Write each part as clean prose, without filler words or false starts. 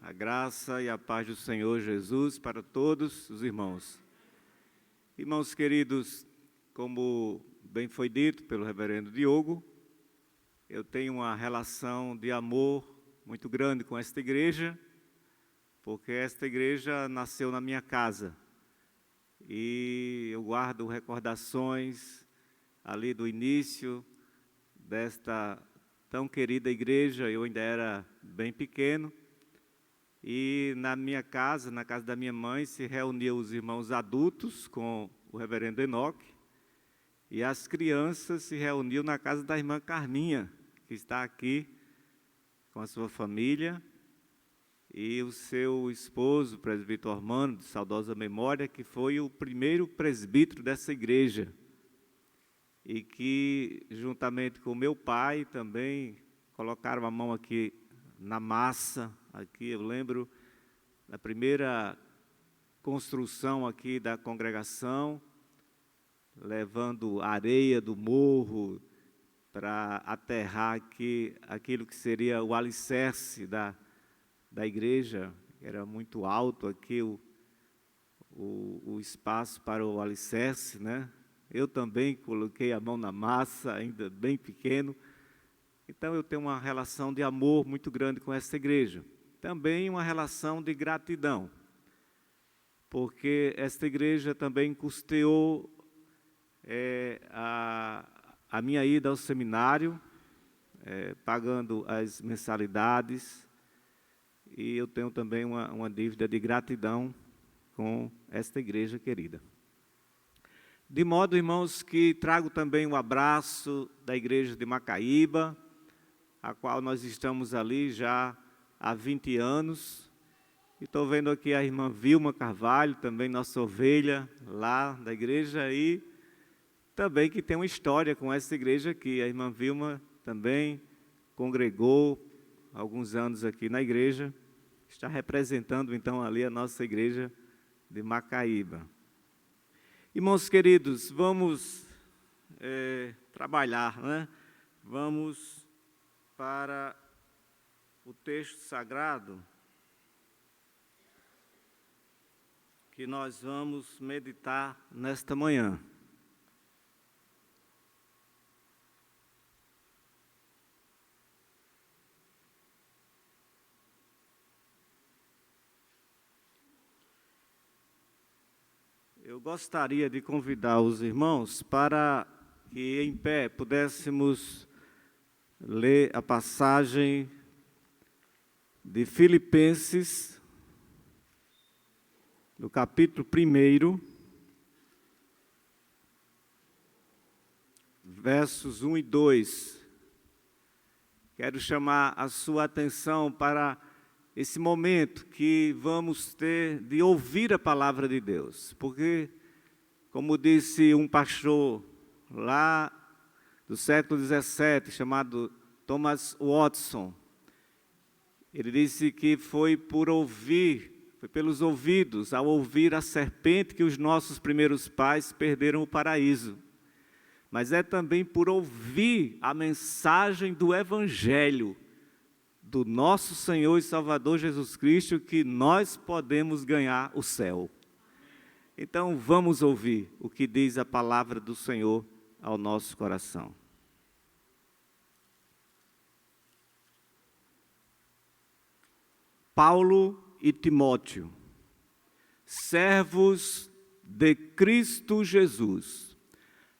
A graça e a paz do Senhor Jesus para todos os irmãos. Irmãos queridos, como bem foi dito pelo reverendo Diogo, eu tenho uma relação de amor muito grande com esta igreja, porque esta igreja nasceu na minha casa. E eu guardo recordações ali do início desta tão querida igreja. Eu ainda era bem pequeno. E na minha casa, na casa da minha mãe, se reuniam os irmãos adultos com o reverendo Enoque, e as crianças se reuniam na casa da irmã Carminha, que está aqui com a sua família, e o seu esposo, o presbítero Armando, de saudosa memória, que foi o primeiro presbítero dessa igreja, e que, juntamente com meu pai, também colocaram a mão aqui na massa. Aqui eu lembro da primeira construção aqui da congregação, levando areia do morro para aterrar aqui aquilo que seria o alicerce da igreja. Era muito alto aqui o espaço para o alicerce, né? Eu também coloquei a mão na massa, ainda bem pequeno. Então eu tenho uma relação de amor muito grande com essa igreja. Também uma relação de gratidão, porque esta igreja também custeou a minha ida ao seminário, pagando as mensalidades, e eu tenho também uma dívida de gratidão com esta igreja querida. De modo, irmãos, que trago também um abraço da igreja de Macaíba, a qual nós estamos ali já há 20 anos, e estou vendo aqui a irmã Vilma Carvalho, também nossa ovelha lá da igreja, e também que tem uma história com essa igreja aqui. A irmã Vilma também congregou alguns anos aqui na igreja, está representando então ali a nossa igreja de Macaíba. Irmãos queridos, vamos trabalhar, né? Vamos para o texto sagrado que nós vamos meditar nesta manhã. Eu gostaria de convidar os irmãos para que em pé pudéssemos ler a passagem de Filipenses, no capítulo 1, versos 1 e 2. Quero chamar a sua atenção para esse momento que vamos ter de ouvir a palavra de Deus, porque, como disse um pastor lá do século XVII, chamado Thomas Watson, ele disse que foi pelos ouvidos, ao ouvir a serpente, que os nossos primeiros pais perderam o paraíso. Mas é também por ouvir a mensagem do Evangelho, do nosso Senhor e Salvador Jesus Cristo, que nós podemos ganhar o céu. Então vamos ouvir o que diz a palavra do Senhor ao nosso coração. Paulo e Timóteo, servos de Cristo Jesus,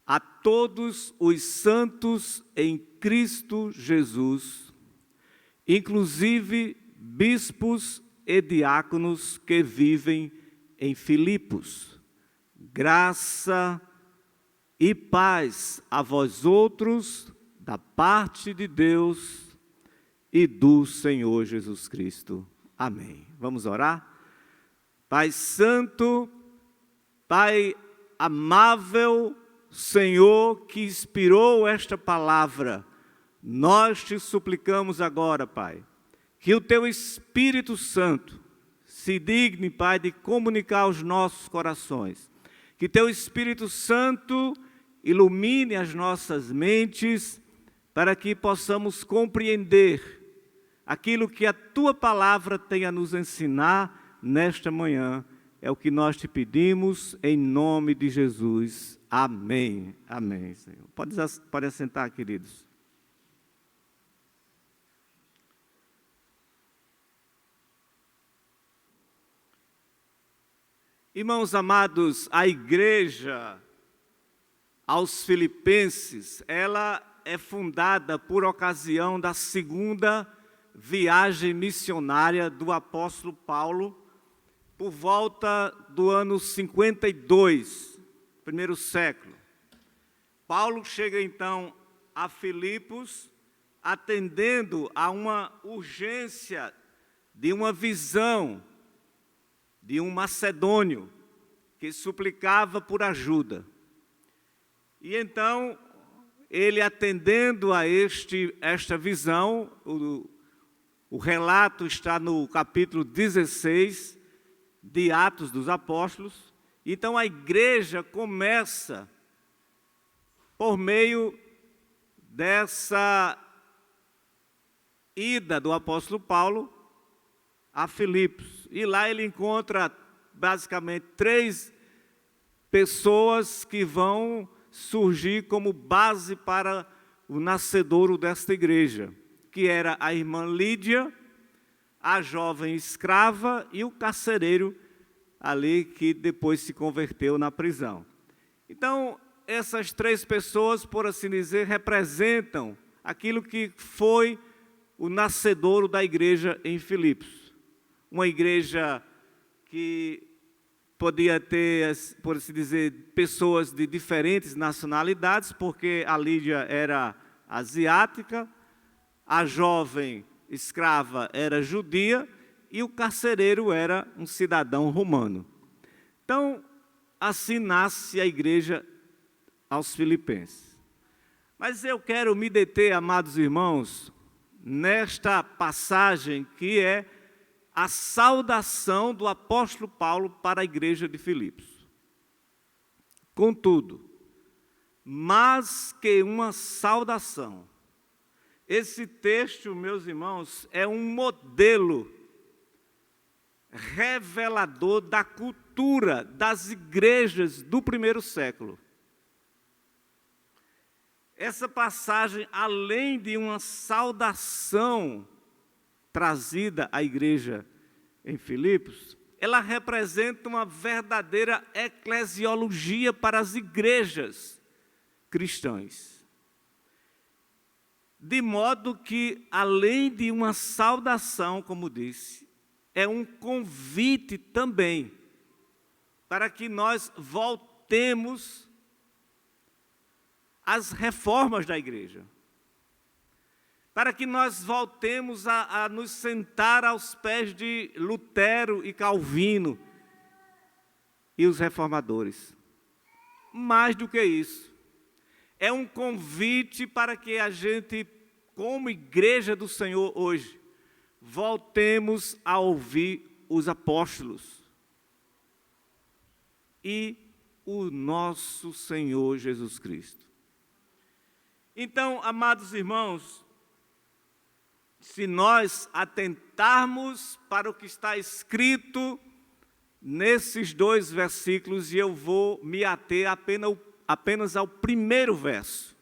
a todos os santos em Cristo Jesus, inclusive bispos e diáconos que vivem em Filipos, graça e paz a vós outros, da parte de Deus e do Senhor Jesus Cristo. Amém. Vamos orar? Pai Santo, Pai amável, Senhor que inspirou esta palavra, nós te suplicamos agora, Pai, que o Teu Espírito Santo se digne, Pai, de comunicar aos nossos corações, que Teu Espírito Santo ilumine as nossas mentes, para que possamos compreender aquilo que a Tua palavra tem a nos ensinar nesta manhã. É o que nós te pedimos em nome de Jesus. Amém. Amém, Senhor. Pode assentar, queridos. Irmãos amados, a igreja aos Filipenses, ela é fundada por ocasião da segunda viagem missionária do apóstolo Paulo, por volta do ano 52, primeiro século. Paulo chega então a Filipos, atendendo a uma urgência de uma visão de um macedônio que suplicava por ajuda. E então, ele atendendo a esta visão, o relato está no capítulo 16 de Atos dos Apóstolos. Então, a igreja começa por meio dessa ida do apóstolo Paulo a Filipos. E lá ele encontra, basicamente, 3 pessoas que vão surgir como base para o nascedouro desta igreja, que era a irmã Lídia, a jovem escrava e o carcereiro ali que depois se converteu na prisão. Então, essas 3 pessoas, por assim dizer, representam aquilo que foi o nascedouro da igreja em Filipos. Uma igreja que podia ter, por assim dizer, pessoas de diferentes nacionalidades, porque a Lídia era asiática, a jovem escrava era judia e o carcereiro era um cidadão romano. Então, assim nasce a igreja aos Filipenses. Mas eu quero me deter, amados irmãos, nesta passagem que é a saudação do apóstolo Paulo para a igreja de Filipos. Contudo, mais que uma saudação, esse texto, meus irmãos, é um modelo revelador da cultura das igrejas do primeiro século. Essa passagem, além de uma saudação trazida à igreja em Filipos, ela representa uma verdadeira eclesiologia para as igrejas cristãs. De modo que, além de uma saudação, como disse, é um convite também para que nós voltemos às reformas da igreja. Para que nós voltemos a nos sentar aos pés de Lutero e Calvino e os reformadores. Mais do que isso, é um convite para que a gente, como igreja do Senhor hoje, voltemos a ouvir os apóstolos e o nosso Senhor Jesus Cristo. Então, amados irmãos, se nós atentarmos para o que está escrito nesses 2 versículos, e eu vou me ater apenas ao primeiro verso.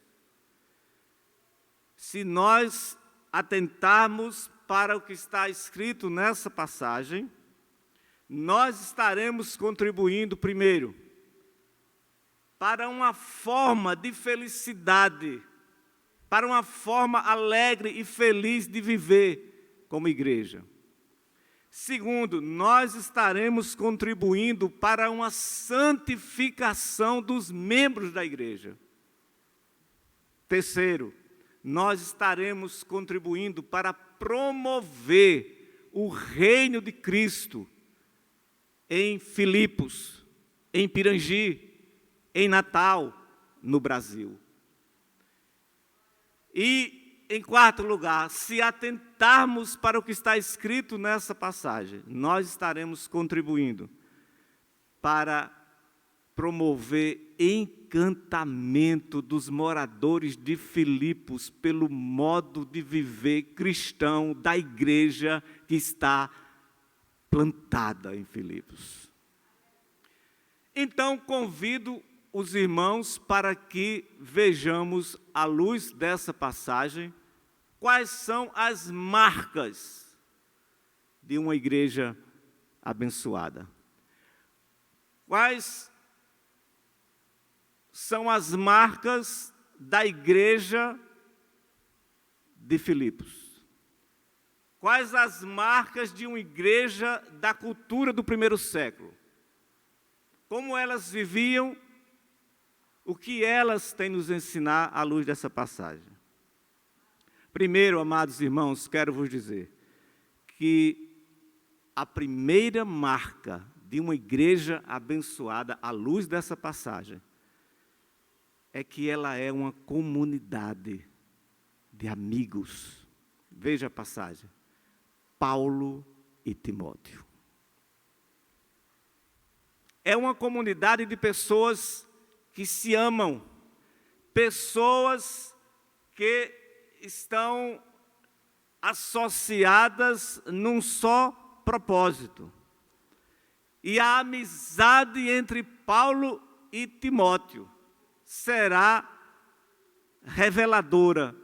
Se nós atentarmos para o que está escrito nessa passagem, nós estaremos contribuindo, primeiro, para uma forma de felicidade, para uma forma alegre e feliz de viver como igreja. Segundo, nós estaremos contribuindo para uma santificação dos membros da igreja. Terceiro, nós estaremos contribuindo para promover o reino de Cristo em Filipos, em Pirangi, em Natal, no Brasil. E, em quarto lugar, se atentarmos para o que está escrito nessa passagem, nós estaremos contribuindo para promover encantamento dos moradores de Filipos pelo modo de viver cristão da igreja que está plantada em Filipos. Então, convido os irmãos para que vejamos, à luz dessa passagem, quais são as marcas de uma igreja abençoada. Quais são as marcas da igreja de Filipos? Quais as marcas de uma igreja da cultura do primeiro século? Como elas viviam? O que elas têm nos ensinar à luz dessa passagem? Primeiro, amados irmãos, quero vos dizer que a primeira marca de uma igreja abençoada à luz dessa passagem é que ela é uma comunidade de amigos. Veja a passagem. Paulo e Timóteo. É uma comunidade de pessoas que se amam, pessoas que estão associadas num só propósito. E a amizade entre Paulo e Timóteo será reveladora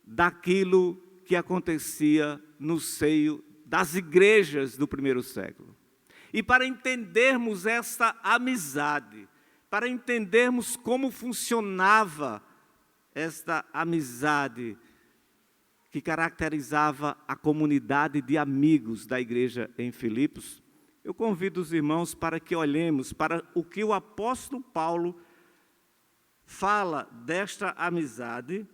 daquilo que acontecia no seio das igrejas do primeiro século. E para entendermos essa amizade, para entendermos como funcionava esta amizade que caracterizava a comunidade de amigos da igreja em Filipos, eu convido os irmãos para que olhemos para o que o apóstolo Paulo fala desta amizade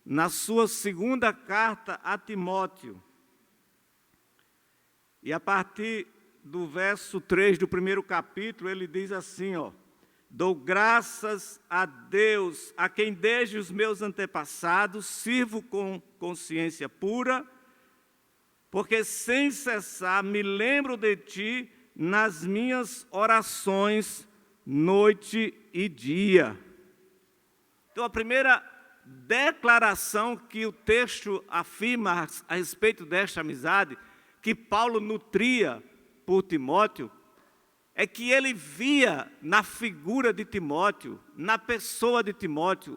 na sua segunda carta a Timóteo. E a partir do verso 3 do primeiro capítulo, ele diz assim, dou graças a Deus, a quem desde os meus antepassados sirvo com consciência pura, porque sem cessar me lembro de ti nas minhas orações, noite e dia. Então, a primeira declaração que o texto afirma a respeito desta amizade, que Paulo nutria por Timóteo, é que ele via na figura de Timóteo, na pessoa de Timóteo,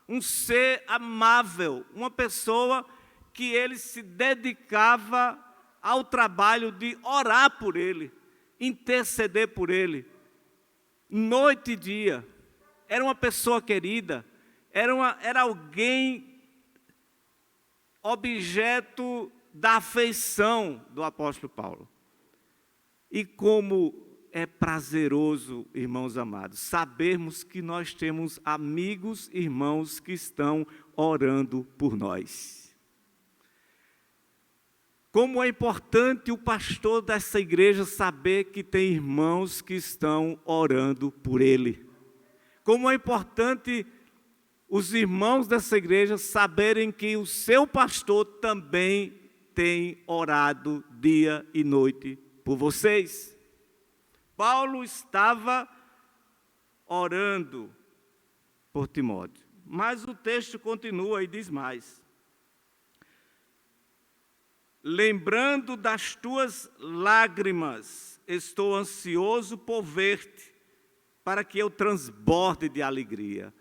um ser amável, uma pessoa que ele se dedicava ao trabalho de orar por ele, interceder por ele, noite e dia. Era uma pessoa querida, era alguém objeto da afeição do apóstolo Paulo. E como é prazeroso, irmãos amados, sabermos que nós temos amigos, irmãos que estão orando por nós. Como é importante o pastor dessa igreja saber que tem irmãos que estão orando por ele. Como é importante os irmãos dessa igreja saberem que o seu pastor também tem orado dia e noite por vocês. Paulo estava orando por Timóteo, mas o texto continua e diz mais. Lembrando das tuas lágrimas, estou ansioso por ver-te, para que eu transborde de alegria.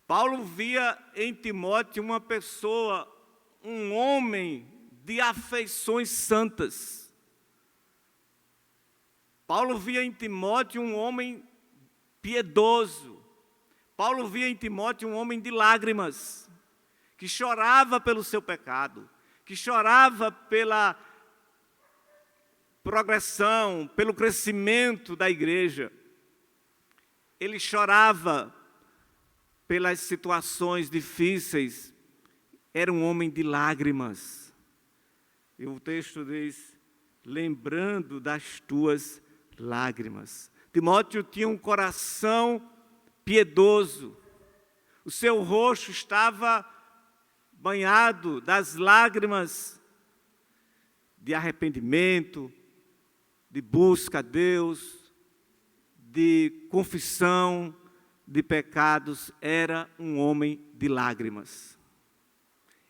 Paulo via em Timóteo uma pessoa, um homem de afeições santas. Paulo via em Timóteo um homem piedoso. Paulo via em Timóteo um homem de lágrimas, que chorava pelo seu pecado, que chorava pela progressão, pelo crescimento da igreja. Ele chorava pelas situações difíceis, era um homem de lágrimas. E o texto diz, lembrando das tuas lágrimas. Timóteo tinha um coração piedoso, o seu rosto estava banhado das lágrimas de arrependimento, de busca a Deus, de confissão de pecados, era um homem de lágrimas.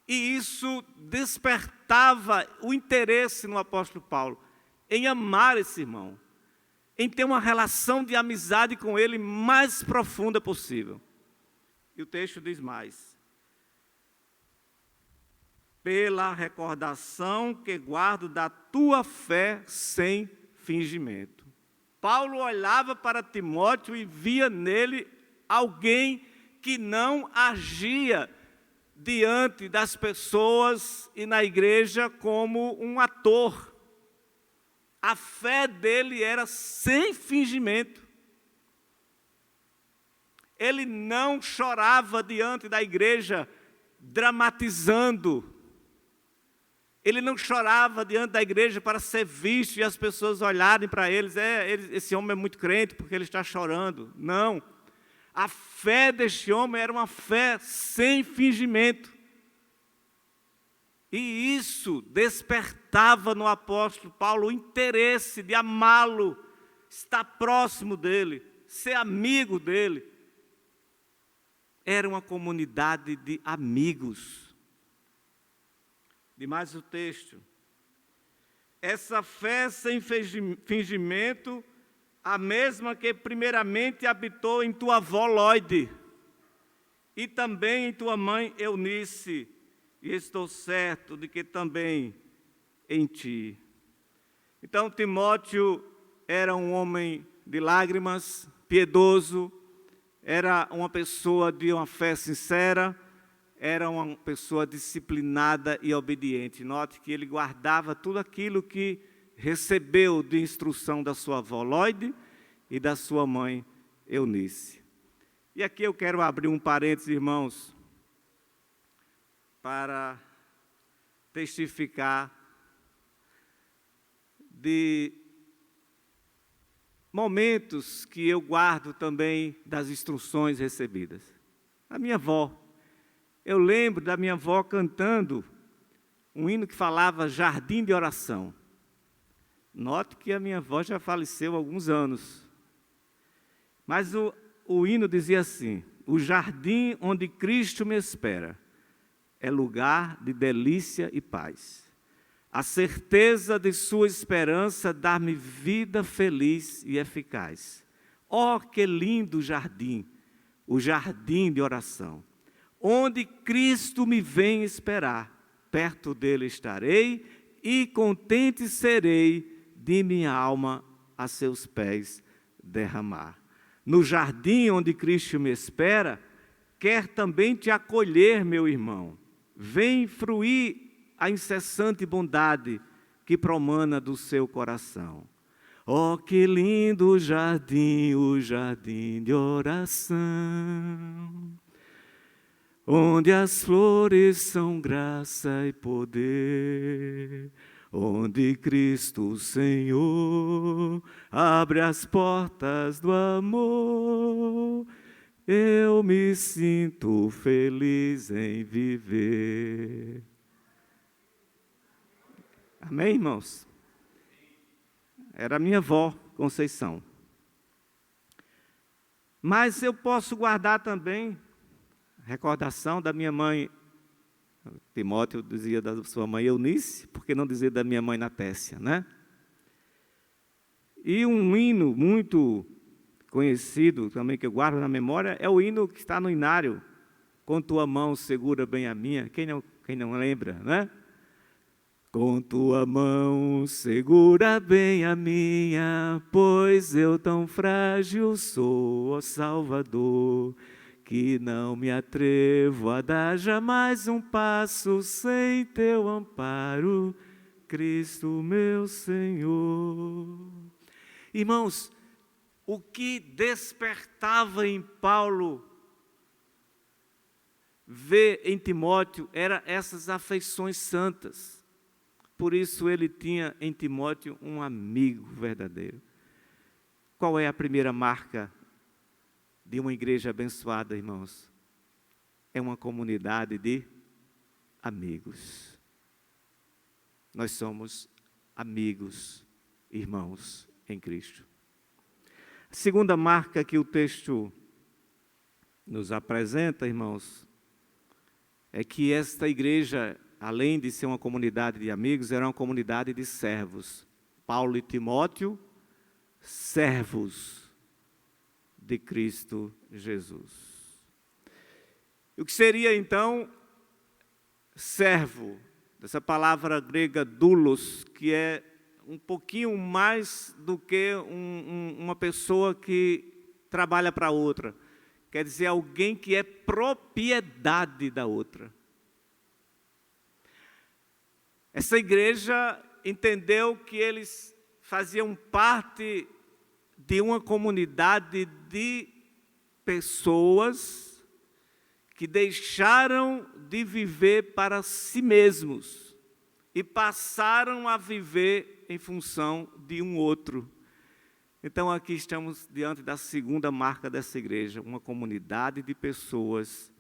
E isso despertava o interesse no apóstolo Paulo em amar esse irmão, em ter uma relação de amizade com ele mais profunda possível. E o texto diz mais: pela recordação que guardo da tua fé sem fingimento. Paulo olhava para Timóteo e via nele alguém que não agia diante das pessoas e na igreja como um ator. A fé dele era sem fingimento. Ele não chorava diante da igreja dramatizando. Ele não chorava diante da igreja para ser visto e as pessoas olharem para eles. Esse homem é muito crente porque ele está chorando. Não. A fé deste homem era uma fé sem fingimento. E isso despertava no apóstolo Paulo o interesse de amá-lo, estar próximo dele, ser amigo dele. Era uma comunidade de amigos. Demais o texto. Essa fé sem fingimento, a mesma que primeiramente habitou em tua avó Lóide, e também em tua mãe Eunice, e estou certo de que também em ti. Então Timóteo era um homem de lágrimas, piedoso, era uma pessoa de uma fé sincera, era uma pessoa disciplinada e obediente. Note que ele guardava tudo aquilo que recebeu de instrução da sua avó Lóide e da sua mãe Eunice. E aqui eu quero abrir um parênteses, irmãos, para testificar de momentos que eu guardo também das instruções recebidas. A minha avó, eu lembro da minha avó cantando um hino que falava Jardim de Oração. Note que a minha avó já faleceu há alguns anos. Mas o hino dizia assim: o jardim onde Cristo me espera é lugar de delícia e paz. A certeza de sua esperança dá-me vida feliz e eficaz. Oh, que lindo jardim, o jardim de oração, onde Cristo me vem esperar. Perto dele estarei e contente serei de minha alma a seus pés derramar. No jardim onde Cristo me espera, quer também te acolher, meu irmão. Vem fruir a incessante bondade que promana do seu coração. Oh, que lindo jardim, o jardim de oração, onde as flores são graça e poder, onde Cristo Senhor abre as portas do amor. Eu me sinto feliz em viver. Amém, irmãos? Era a minha avó, Conceição. Mas eu posso guardar também recordação da minha mãe, Timóteo dizia da sua mãe Eunice, por que não dizer da minha mãe Natécia, né? E um hino muito conhecido também, que eu guardo na memória, é o hino que está no inário. Com tua mão segura bem a minha. Quem não lembra, né? Com tua mão segura bem a minha, pois eu tão frágil sou, ó Salvador, que não me atrevo a dar jamais um passo sem teu amparo, Cristo meu Senhor. Irmãos, o que despertava em Paulo ver em Timóteo era essas afeições santas. Por isso ele tinha em Timóteo um amigo verdadeiro. Qual é a primeira marca de uma igreja abençoada, irmãos? É uma comunidade de amigos. Nós somos amigos, irmãos em Cristo. segunda marca que o texto nos apresenta, irmãos, é que esta igreja, além de ser uma comunidade de amigos, era uma comunidade de servos. Paulo e Timóteo, servos de Cristo Jesus. O que seria, então, servo? Dessa palavra grega doulos, que é um pouquinho mais do que uma pessoa que trabalha para outra. Quer dizer, alguém que é propriedade da outra. Essa igreja entendeu que eles faziam parte de uma comunidade de pessoas que deixaram de viver para si mesmos e passaram a viver em função de um outro. Então, aqui estamos diante da segunda marca dessa igreja, uma comunidade de pessoas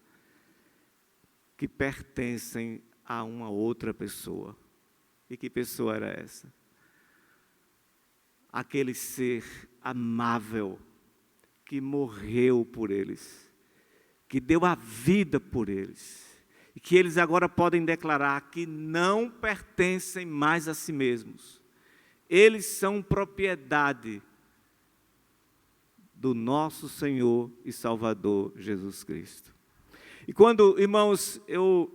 que pertencem a uma outra pessoa. E que pessoa era essa? Aquele ser amável que morreu por eles, que deu a vida por eles, e que eles agora podem declarar que não pertencem mais a si mesmos. Eles são propriedade do nosso Senhor e Salvador Jesus Cristo. E quando, irmãos, eu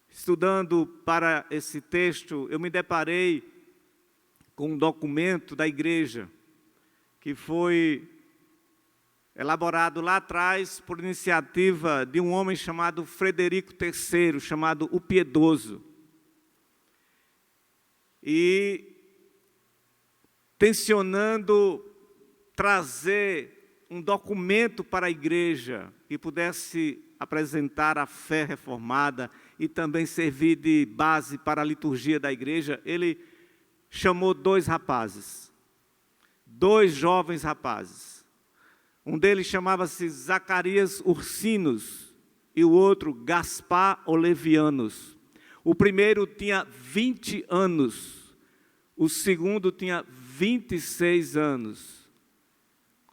estudando para esse texto, eu me deparei com um documento da igreja que foi elaborado lá atrás por iniciativa de um homem chamado Frederico III, chamado o Piedoso. E tensionando trazer um documento para a igreja que pudesse apresentar a fé reformada e também servir de base para a liturgia da igreja, ele chamou dois jovens rapazes. Um deles chamava-se Zacarias Ursinos e o outro Gaspar Olevianos. O primeiro tinha 20 anos, o segundo tinha 26 anos.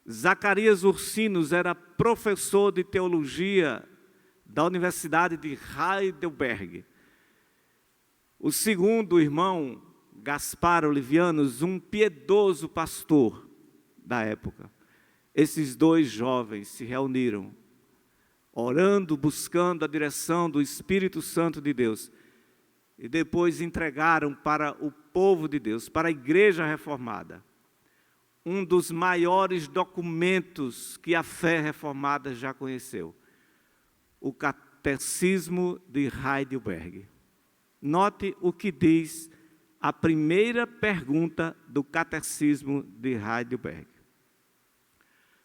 Zacarias Ursinos era professor de teologia da Universidade de Heidelberg. O segundo irmão, Gaspar Olevianos, um piedoso pastor da época. Esses dois jovens se reuniram, orando, buscando a direção do Espírito Santo de Deus, e depois entregaram para o povo de Deus, para a Igreja Reformada, um dos maiores documentos que a fé reformada já conheceu, o Catecismo de Heidelberg. Note o que diz a primeira pergunta do Catecismo de Heidelberg.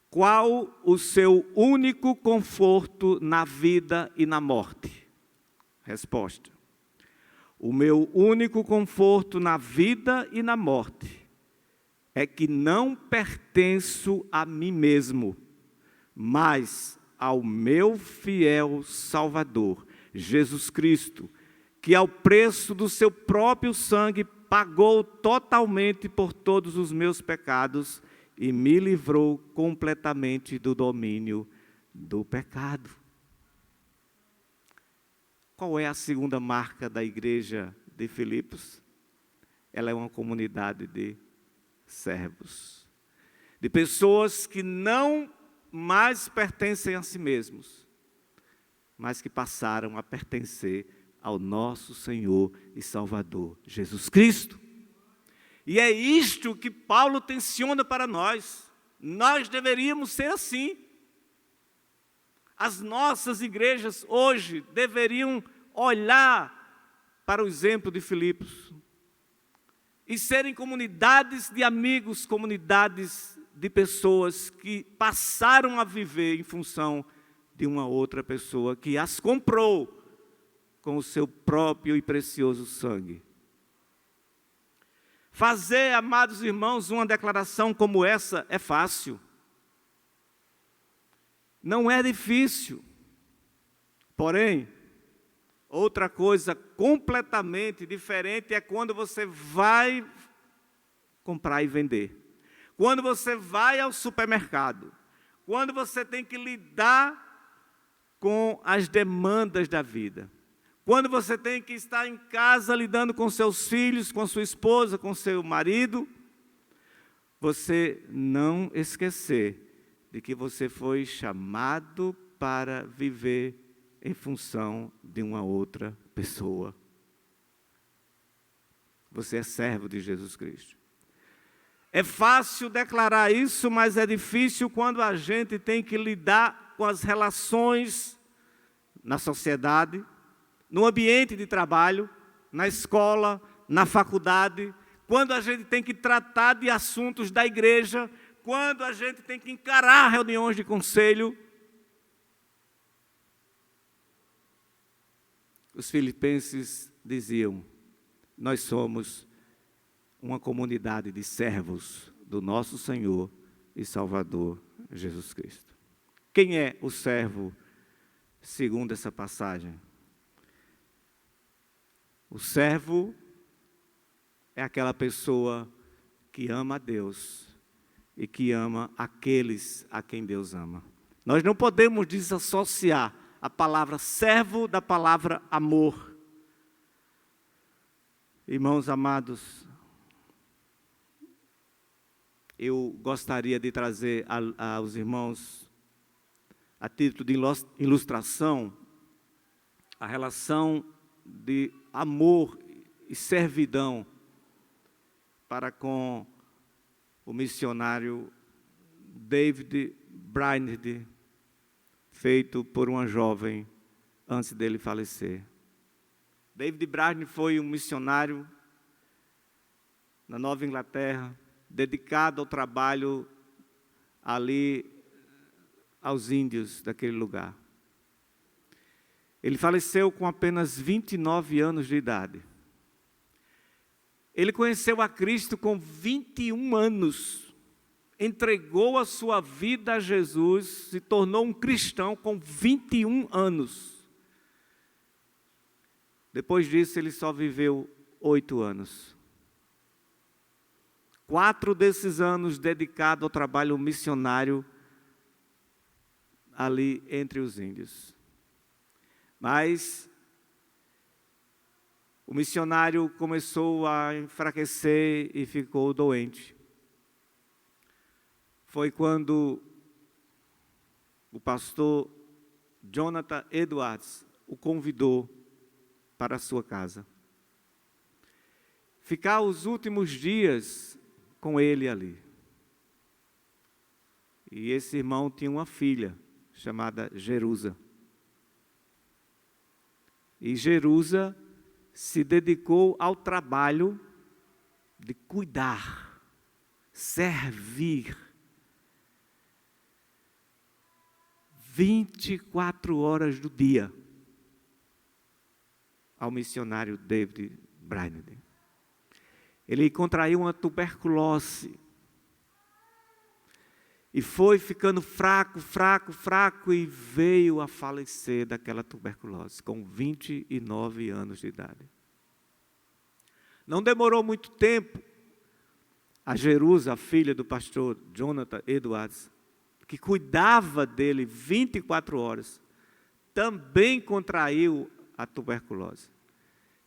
Qual o seu único conforto na vida e na morte? Resposta: o meu único conforto na vida e na morte é que não pertenço a mim mesmo, mas ao meu fiel Salvador, Jesus Cristo, que ao preço do seu próprio sangue pagou totalmente por todos os meus pecados e me livrou completamente do domínio do pecado. Qual é a segunda marca da igreja de Filipos? Ela é uma comunidade de servos, de pessoas que não mais pertencem a si mesmos, mas que passaram a pertencer ao nosso Senhor e Salvador, Jesus Cristo. E é isto que Paulo tensiona para nós. Nós deveríamos ser assim. As nossas igrejas hoje deveriam olhar para o exemplo de Filipos e serem comunidades de amigos, comunidades de pessoas que passaram a viver em função de uma outra pessoa que as comprou com o seu próprio e precioso sangue. Fazer, amados irmãos, uma declaração como essa é fácil. Não é difícil. Porém, outra coisa completamente diferente é quando você vai comprar e vender. quando você vai ao supermercado, quando você tem que lidar com as demandas da vida, quando você tem que estar em casa lidando com seus filhos, com sua esposa, com seu marido, você não esquecer de que você foi chamado para viver em função de uma outra pessoa. Você é servo de Jesus Cristo. É fácil declarar isso, mas é difícil quando a gente tem que lidar com as relações na sociedade, no ambiente de trabalho, na escola, na faculdade, quando a gente tem que tratar de assuntos da igreja, quando a gente tem que encarar reuniões de conselho. Os filipenses diziam: nós somos uma comunidade de servos do nosso Senhor e Salvador Jesus Cristo. Quem é o servo segundo essa passagem? O servo é aquela pessoa que ama a Deus e que ama aqueles a quem Deus ama. Nós não podemos desassociar a palavra servo da palavra amor. Irmãos amados, eu gostaria de trazer aos irmãos, a título de ilustração, a relação de amor e servidão para com o missionário David Brainerd, feito por uma jovem antes dele falecer. David Brainerd foi um missionário na Nova Inglaterra, dedicado ao trabalho ali aos índios daquele lugar. Ele faleceu com apenas 29 anos de idade. Ele conheceu a Cristo com 21 anos, entregou a sua vida a Jesus, se tornou um cristão com 21 anos. Depois disso, ele só viveu 8 anos. 4 desses anos dedicado ao trabalho missionário ali entre os índios. Mas o missionário começou a enfraquecer e ficou doente. Foi quando o pastor Jonathan Edwards o convidou para a sua casa. Ficar os últimos dias com ele ali. E esse irmão tinha uma filha chamada Jerusa. E Jerusa se dedicou ao trabalho de cuidar, servir 24 horas do dia ao missionário David Brainerd. Ele contraiu uma tuberculose e foi ficando fraco e veio a falecer daquela tuberculose com 29 anos de idade. Não demorou muito tempo, a Jerusa, a filha do pastor Jonathan Edwards, que cuidava dele 24 horas, também contraiu a tuberculose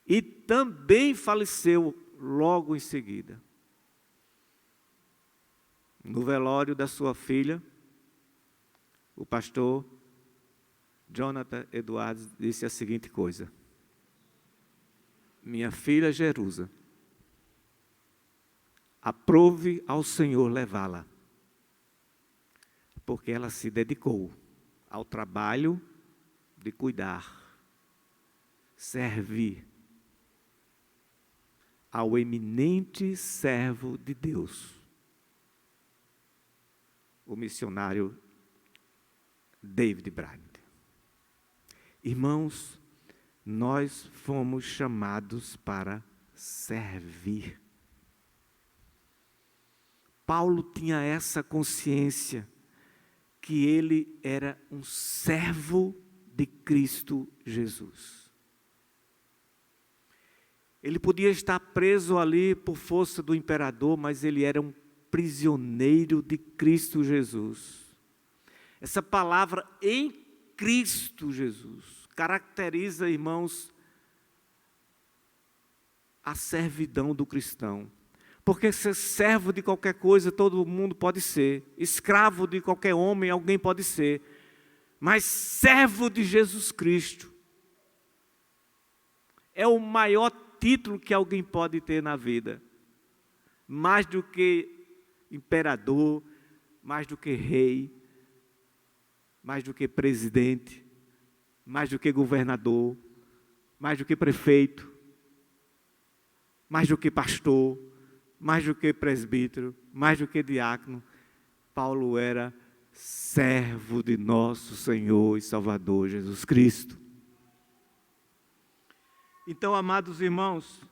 e também faleceu logo em seguida. No velório da sua filha, o pastor Jonathan Edwards disse a seguinte coisa: minha filha Jerusa, aprove ao Senhor levá-la, porque ela se dedicou ao trabalho de cuidar, servir ao eminente servo de Deus, o missionário David Brainerd. Irmãos, nós fomos chamados para servir. Paulo tinha essa consciência que ele era um servo de Cristo Jesus. Ele podia estar preso ali por força do imperador, mas ele era um prisioneiro de Cristo Jesus. Essa palavra em Cristo Jesus caracteriza, irmãos, a servidão do cristão. Porque ser servo de qualquer coisa, todo mundo pode ser. Escravo de qualquer homem, alguém pode ser. Mas servo de Jesus Cristo é o maior título que alguém pode ter na vida. Mais do que imperador, mais do que rei, mais do que presidente, mais do que governador, mais do que prefeito, mais do que pastor, mais do que presbítero, mais do que diácono. Paulo era servo de nosso Senhor e Salvador Jesus Cristo. Então, amados irmãos,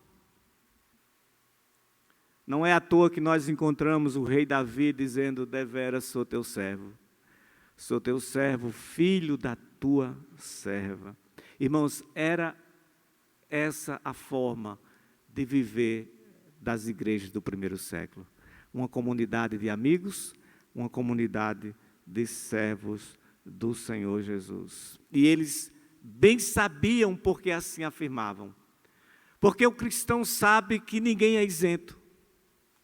não é à toa que nós encontramos o rei Davi dizendo: deveras sou teu servo, filho da tua serva. Irmãos, era essa a forma de viver das igrejas do primeiro século. Uma comunidade de amigos, uma comunidade de servos do Senhor Jesus. E eles bem sabiam porque assim afirmavam. Porque o cristão sabe que ninguém é isento.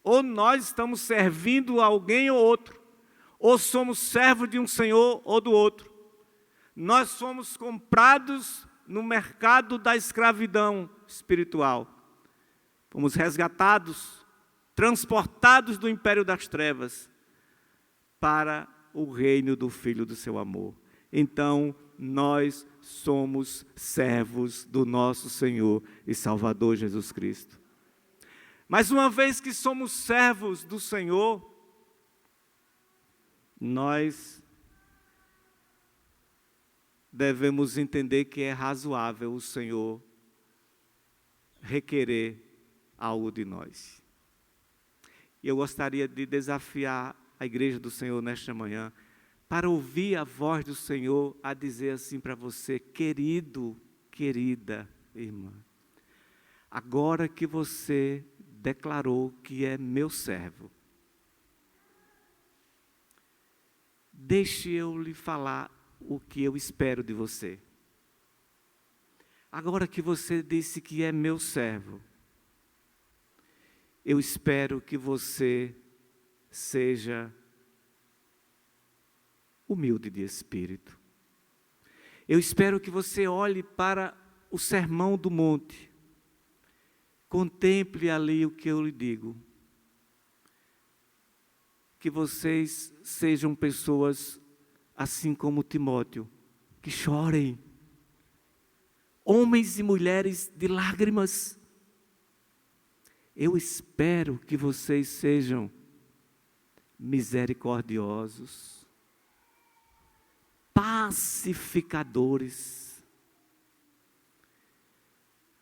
Ou nós estamos servindo a alguém ou outro, ou somos servos de um senhor ou do outro. Nós somos comprados no mercado da escravidão espiritual. Fomos resgatados, transportados do império das trevas para o reino do Filho do seu amor. Então, nós somos servos do nosso Senhor e Salvador Jesus Cristo. Mas uma vez que somos servos do Senhor, nós devemos entender que é razoável o Senhor requerer algo de nós. E eu gostaria de desafiar a igreja do Senhor nesta manhã para ouvir a voz do Senhor a dizer assim para você: querido, querida irmã, agora que você declarou que é meu servo, deixe eu lhe falar o que eu espero de você. Agora que você disse que é meu servo, eu espero que você seja humilde de espírito. Eu espero que você olhe para o Sermão do Monte. Contemple ali o que eu lhe digo. Que vocês sejam pessoas assim como Timóteo, que chorem. Homens e mulheres de lágrimas. Eu espero que vocês sejam misericordiosos, pacificadores.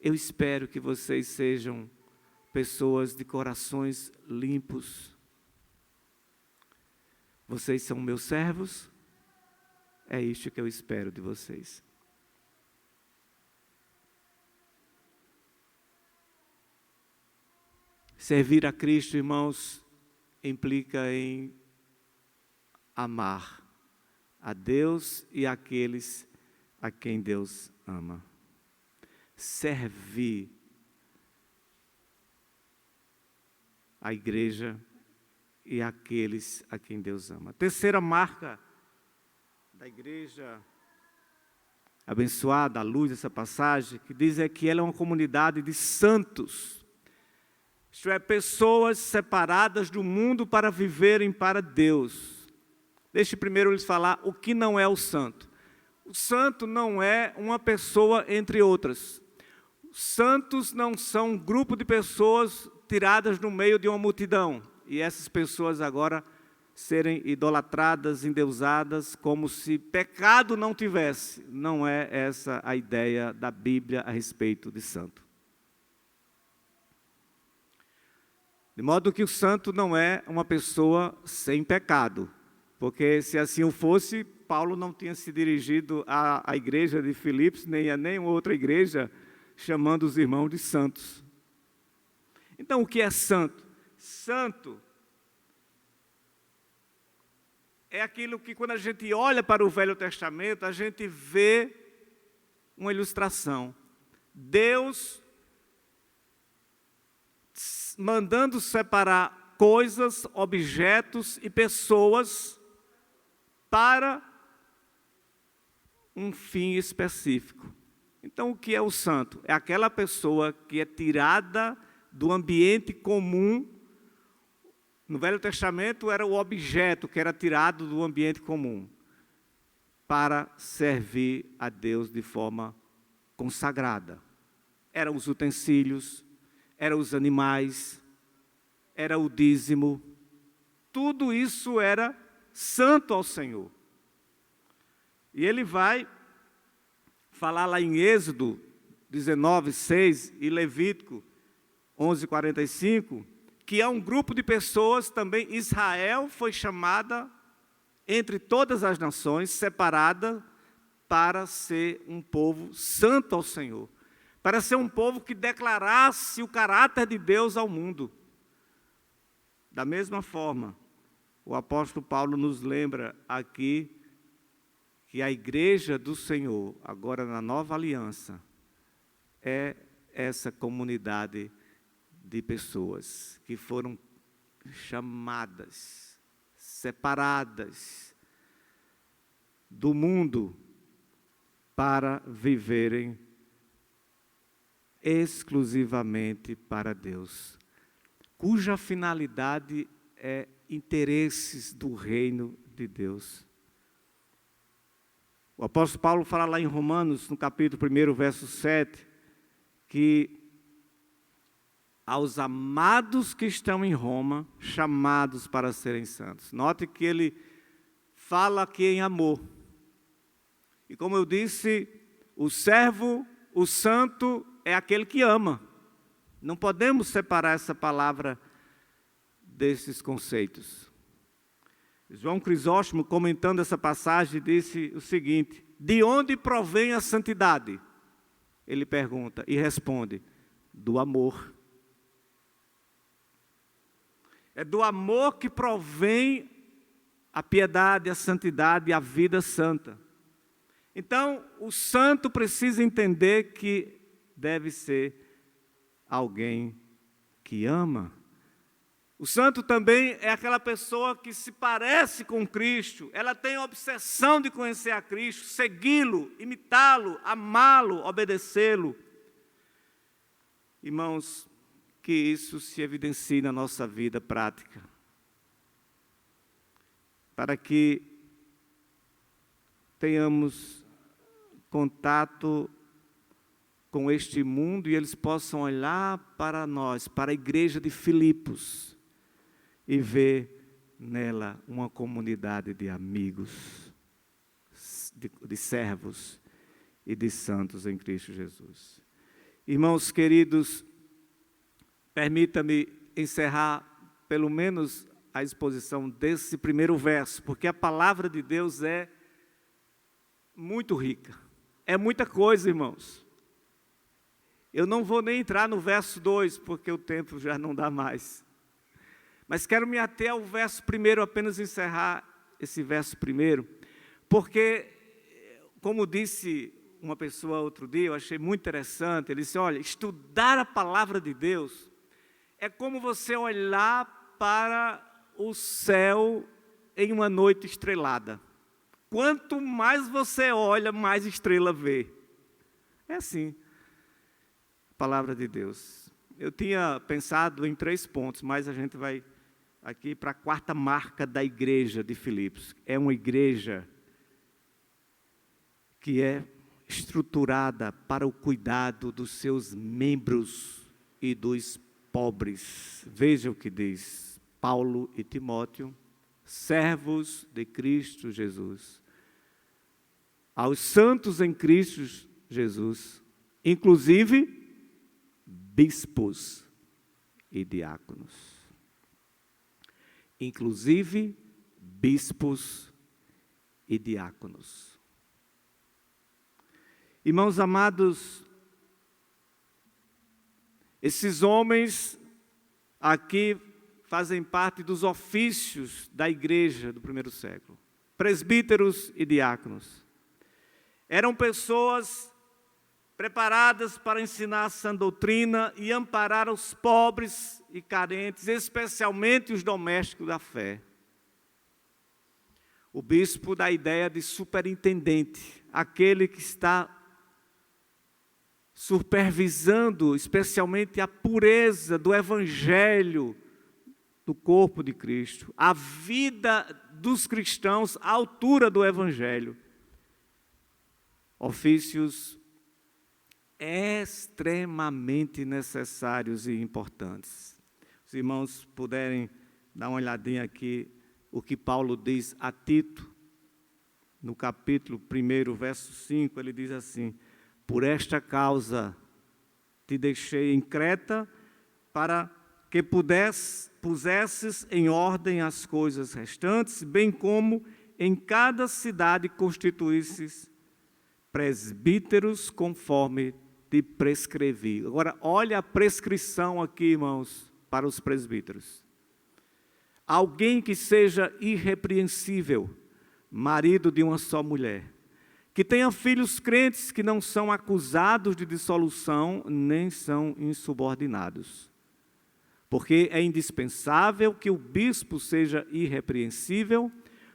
Eu espero que vocês sejam pessoas de corações limpos. Vocês são meus servos? É isto que eu espero de vocês. Servir a Cristo, irmãos, implica em amar a Deus e aqueles a quem Deus ama. Servir a igreja e aqueles a quem Deus ama. A terceira marca da igreja abençoada, à luz dessa passagem, que diz é que ela é uma comunidade de santos. Isto é, pessoas separadas do mundo para viverem para Deus. Deixe primeiro lhes falar o que não é o santo. O santo não é uma pessoa entre outras. Os santos não são um grupo de pessoas tiradas no meio de uma multidão. E essas pessoas agora serem idolatradas, endeusadas, como se pecado não tivesse. Não é essa a ideia da Bíblia a respeito de santo. De modo que o santo não é uma pessoa sem pecado, porque se assim o fosse, Paulo não tinha se dirigido à igreja de Filipos, nem a nenhuma outra igreja, chamando os irmãos de santos. Então, o que é santo? Santo é aquilo que, quando a gente olha para o Velho Testamento, a gente vê uma ilustração. Deus mandando separar coisas, objetos e pessoas para um fim específico. Então, o que é o santo? É aquela pessoa que é tirada do ambiente comum. No Velho Testamento era o objeto que era tirado do ambiente comum para servir a Deus de forma consagrada. Eram os utensílios, eram os animais, era o dízimo. Tudo isso era santo ao Senhor. E ele vai falar lá em Êxodo 19, 6 e Levítico 11, 45, que há um grupo de pessoas também. Israel foi chamada entre todas as nações, separada para ser um povo santo ao Senhor, para ser um povo que declarasse o caráter de Deus ao mundo. Da mesma forma, o apóstolo Paulo nos lembra aqui que a igreja do Senhor, agora na nova aliança, é essa comunidade de pessoas que foram chamadas, separadas do mundo para viverem exclusivamente para Deus, cuja finalidade é interesses do reino de Deus. O apóstolo Paulo fala lá em Romanos, no capítulo 1, verso 7, que aos amados que estão em Roma, chamados para serem santos. Note que ele fala aqui em amor. E como eu disse, o servo, o santo, é aquele que ama. Não podemos separar essa palavra desses conceitos. João Crisóstomo, comentando essa passagem, disse o seguinte: de onde provém a santidade? Ele pergunta e responde: do amor. É do amor que provém a piedade, a santidade e a vida santa. Então, o santo precisa entender que deve ser alguém que ama. O santo também é aquela pessoa que se parece com Cristo, ela tem a obsessão de conhecer a Cristo, segui-lo, imitá-lo, amá-lo, obedecê-lo. Irmãos, que isso se evidencie na nossa vida prática, para que tenhamos contato com este mundo e eles possam olhar para nós, para a igreja de Filipos, e ver nela uma comunidade de amigos, de servos e de santos em Cristo Jesus. Irmãos queridos, permita-me encerrar pelo menos a exposição desse primeiro verso, porque a palavra de Deus é muito rica. É muita coisa, irmãos. Eu não vou nem entrar no verso 2, porque o tempo já não dá mais. Mas quero me ater ao verso 1, apenas encerrar esse verso 1, porque, como disse uma pessoa outro dia, eu achei muito interessante, ele disse: olha, estudar a palavra de Deus é como você olhar para o céu em uma noite estrelada. Quanto mais você olha, mais estrela vê. É assim, a palavra de Deus. Eu tinha pensado em 3 pontos, mas a gente vai aqui para a 4ª marca da igreja de Filipos. É uma igreja que é estruturada para o cuidado dos seus membros e dos pobres. Veja o que diz Paulo e Timóteo, servos de Cristo Jesus, aos santos em Cristo Jesus, inclusive bispos e diáconos. Inclusive bispos e diáconos. Irmãos amados, esses homens aqui fazem parte dos ofícios da igreja do primeiro século. Presbíteros e diáconos. Eram pessoas preparadas para ensinar a sã doutrina e amparar os pobres e carentes, especialmente os domésticos da fé. O bispo dá a ideia de superintendente, aquele que está supervisando especialmente a pureza do evangelho do corpo de Cristo, a vida dos cristãos à altura do evangelho. Ofícios extremamente necessários e importantes. Os irmãos puderem dar uma olhadinha aqui, o que Paulo diz a Tito, no capítulo 1, verso 5, ele diz assim: por esta causa te deixei em Creta, para que pusesses em ordem as coisas restantes, bem como em cada cidade constituísses presbíteros conforme te prescrevi. Agora, olha a prescrição aqui, irmãos, para os presbíteros. Alguém que seja irrepreensível, marido de uma só mulher, que tenha filhos crentes que não são acusados de dissolução, nem são insubordinados. Porque é indispensável que o bispo seja irrepreensível,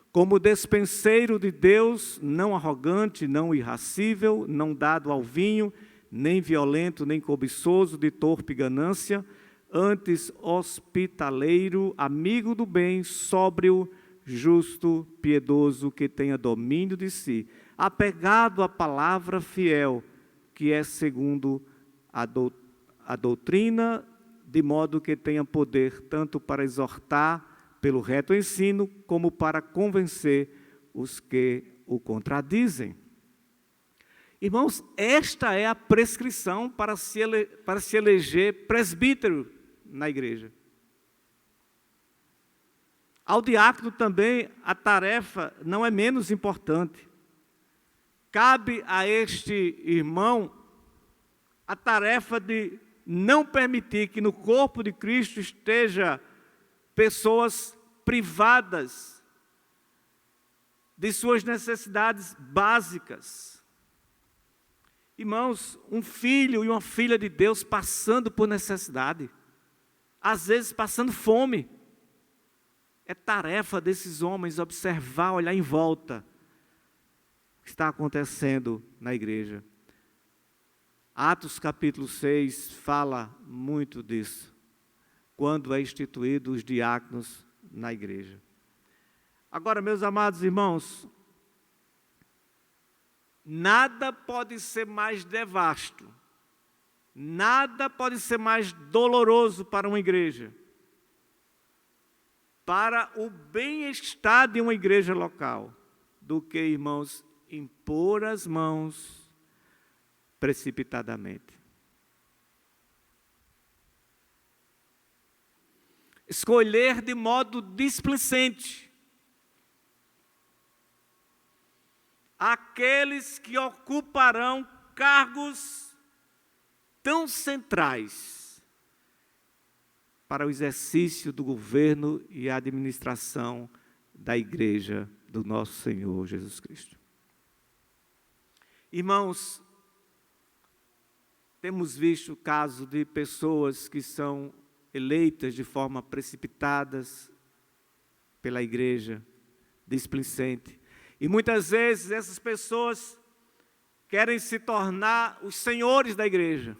como despenseiro de Deus, não arrogante, não irracível, não dado ao vinho, nem violento, nem cobiçoso, de torpe ganância, antes hospitaleiro, amigo do bem, sóbrio, justo, piedoso, que tenha domínio de si, apegado à palavra fiel, que é segundo a doutrina, de modo que tenha poder tanto para exortar pelo reto ensino, como para convencer os que o contradizem. Irmãos, esta é a prescrição para se eleger presbítero na igreja. Ao diácono também a tarefa não é menos importante. Cabe a este irmão a tarefa de não permitir que no corpo de Cristo esteja pessoas privadas de suas necessidades básicas. Irmãos, um filho e uma filha de Deus passando por necessidade, às vezes passando fome. É tarefa desses homens observar, olhar em volta o que está acontecendo na igreja. Atos capítulo 6 fala muito disso, quando é instituído os diáconos na igreja. Agora, meus amados irmãos, nada pode ser mais devasto, nada pode ser mais doloroso para uma igreja, para o bem-estar de uma igreja local, do que, irmãos, impor as mãos precipitadamente. Escolher de modo displicente aqueles que ocuparão cargos tão centrais para o exercício do governo e a administração da igreja do nosso Senhor Jesus Cristo. Irmãos, temos visto o caso de pessoas que são eleitas de forma precipitadas pela igreja, displicente. E muitas vezes essas pessoas querem se tornar os senhores da igreja,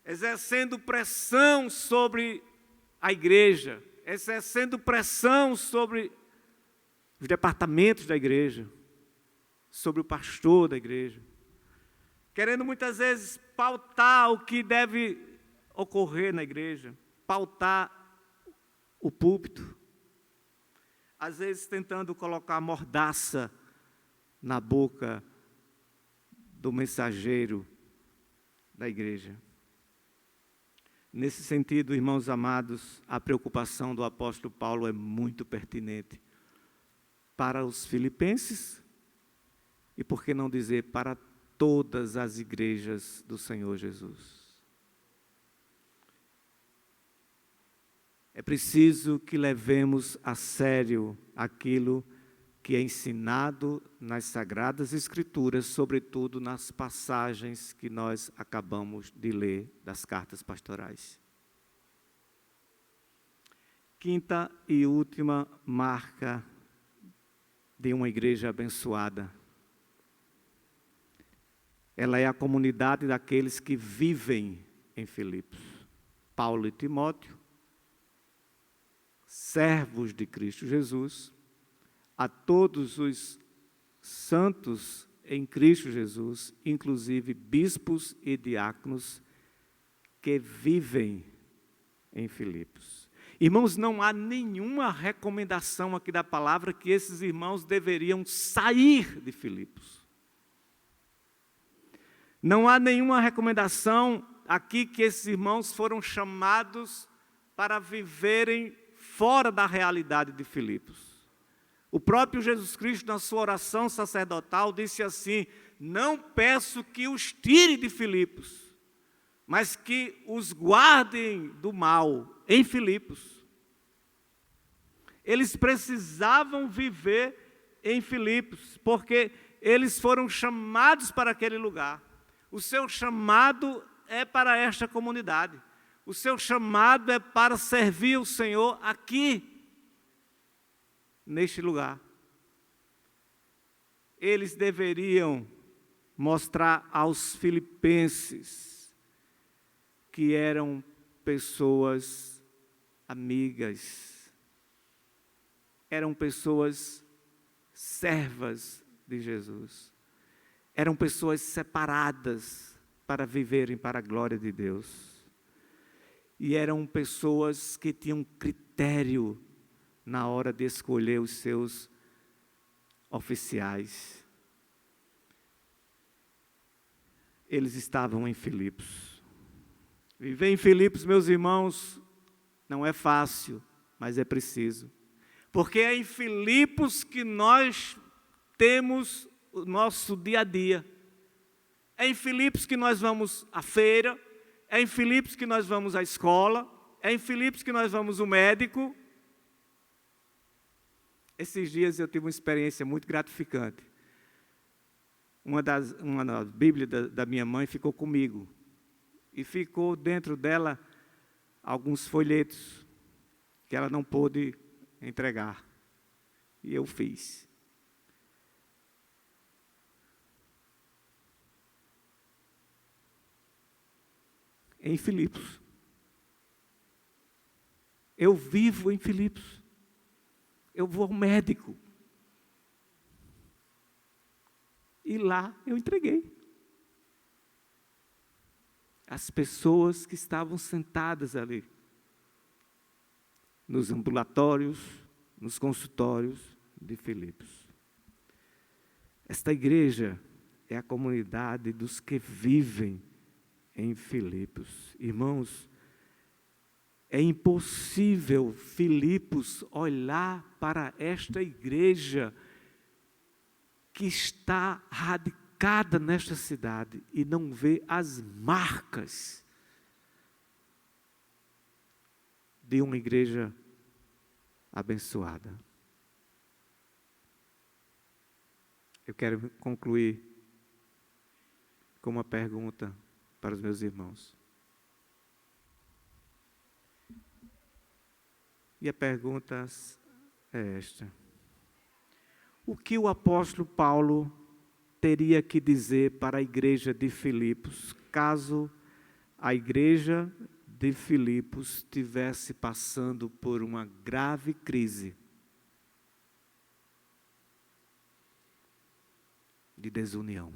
exercendo pressão sobre a igreja, exercendo pressão sobre os departamentos da igreja, sobre o pastor da igreja, querendo muitas vezes pautar o que deve ocorrer na igreja, pautar o púlpito, às vezes tentando colocar mordaça na boca do mensageiro da igreja. Nesse sentido, irmãos amados, a preocupação do apóstolo Paulo é muito pertinente para os filipenses e, por que não dizer, para todas as igrejas do Senhor Jesus. É preciso que levemos a sério aquilo que é ensinado nas Sagradas Escrituras, sobretudo nas passagens que nós acabamos de ler das cartas pastorais. Quinta e última marca de uma igreja abençoada. Ela é a comunidade daqueles que vivem em Filipos. Paulo e Timóteo, servos de Cristo Jesus, a todos os santos em Cristo Jesus, inclusive bispos e diáconos que vivem em Filipos. Irmãos, não há nenhuma recomendação aqui da palavra que esses irmãos deveriam sair de Filipos. Não há nenhuma recomendação aqui que esses irmãos foram chamados para viverem fora da realidade de Filipos. O próprio Jesus Cristo, na sua oração sacerdotal, disse assim: não peço que os tire de Filipos, mas que os guardem do mal em Filipos. Eles precisavam viver em Filipos, porque eles foram chamados para aquele lugar. O seu chamado é para esta comunidade. O seu chamado é para servir o Senhor aqui, neste lugar. Eles deveriam mostrar aos filipenses que eram pessoas amigas, eram pessoas servas de Jesus, eram pessoas separadas para viverem para a glória de Deus. E eram pessoas que tinham critério na hora de escolher os seus oficiais. Eles estavam em Filipos. Viver em Filipos, meus irmãos, não é fácil, mas é preciso. Porque é em Filipos que nós temos o nosso dia a dia. É em Filipos que nós vamos à feira, é em Filipos que nós vamos à escola, é em Filipos que nós vamos ao médico. Esses dias eu tive uma experiência muito gratificante. Uma das Bíblias da minha mãe ficou comigo. E ficou dentro dela alguns folhetos que ela não pôde entregar. E eu fiz. Em Filipos. Eu vivo em Filipos. Eu vou ao médico. E lá eu entreguei. As pessoas que estavam sentadas ali. Nos ambulatórios, nos consultórios de Filipos. Esta igreja é a comunidade dos que vivem em Filipos. Irmãos, é impossível Filipos olhar para esta igreja que está radicada nesta cidade e não ver as marcas de uma igreja abençoada. Eu quero concluir com uma pergunta para os meus irmãos. E a pergunta é esta: o que o apóstolo Paulo teria que dizer para a igreja de Filipos, caso a igreja de Filipos estivesse passando por uma grave crise de desunião?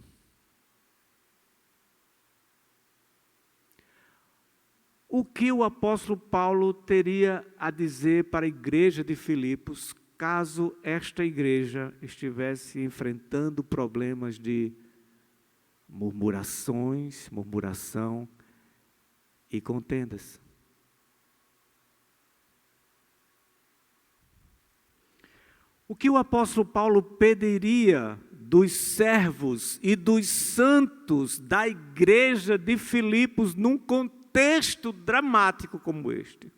O que o apóstolo Paulo teria a dizer para a igreja de Filipos, caso esta igreja estivesse enfrentando problemas de murmuração e contendas? O que o apóstolo Paulo pediria dos servos e dos santos da igreja de Filipos num contexto dramático como este?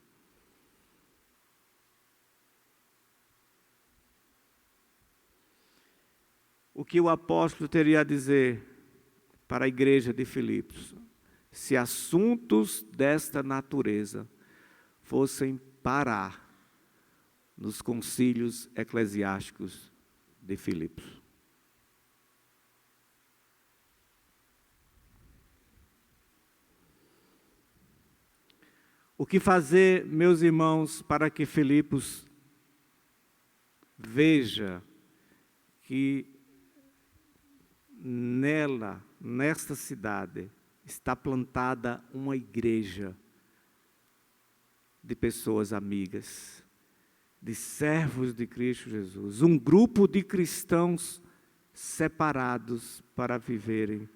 o que o apóstolo teria a dizer para a igreja de Filipos, se assuntos desta natureza fossem parar nos concílios eclesiásticos de Filipos. O que fazer, meus irmãos, para que Filipos veja que nesta cidade, está plantada uma igreja de pessoas amigas, de servos de Cristo Jesus, um grupo de cristãos separados para viverem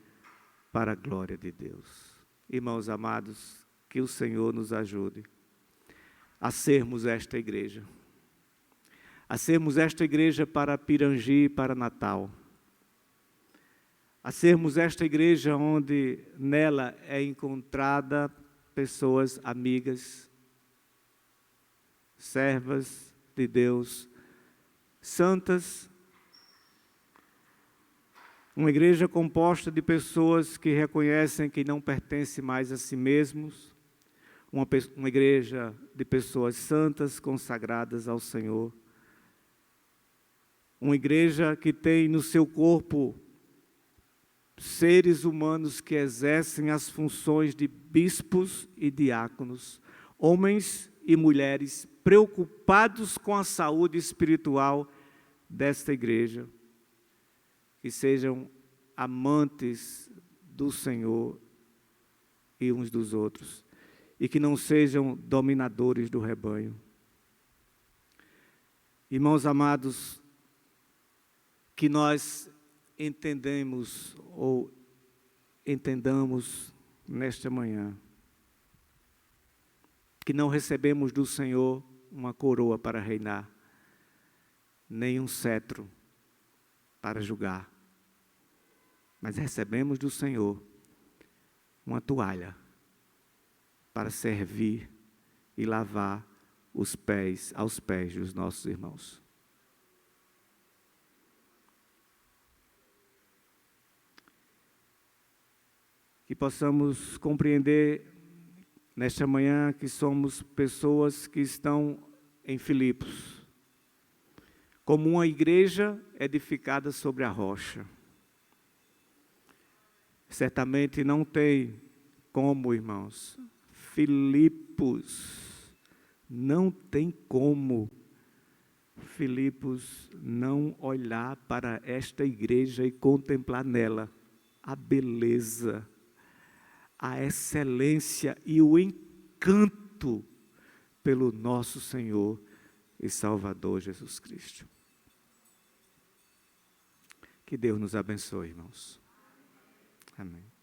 para a glória de Deus. Irmãos amados, que o Senhor nos ajude a sermos esta igreja. A sermos esta igreja para Pirangi e para Natal. A sermos esta igreja onde nela é encontrada pessoas amigas, servas de Deus, santas. Uma igreja composta de pessoas que reconhecem que não pertencem mais a si mesmos. Uma igreja de pessoas santas, consagradas ao Senhor. Uma igreja que tem no seu corpo seres humanos que exercem as funções de bispos e diáconos, homens e mulheres preocupados com a saúde espiritual desta igreja, que sejam amantes do Senhor e uns dos outros, e que não sejam dominadores do rebanho. Irmãos amados, que nós entendamos nesta manhã que não recebemos do Senhor uma coroa para reinar, nem um cetro para julgar, mas recebemos do Senhor uma toalha para servir e lavar os pés aos pés dos nossos irmãos. Que possamos compreender nesta manhã que somos pessoas que estão em Filipos, como uma igreja edificada sobre a rocha. Certamente não tem como, irmãos, Filipos, não tem como Filipos não olhar para esta igreja e contemplar nela a beleza, a excelência e o encanto pelo nosso Senhor e Salvador Jesus Cristo. Que Deus nos abençoe, irmãos. Amém.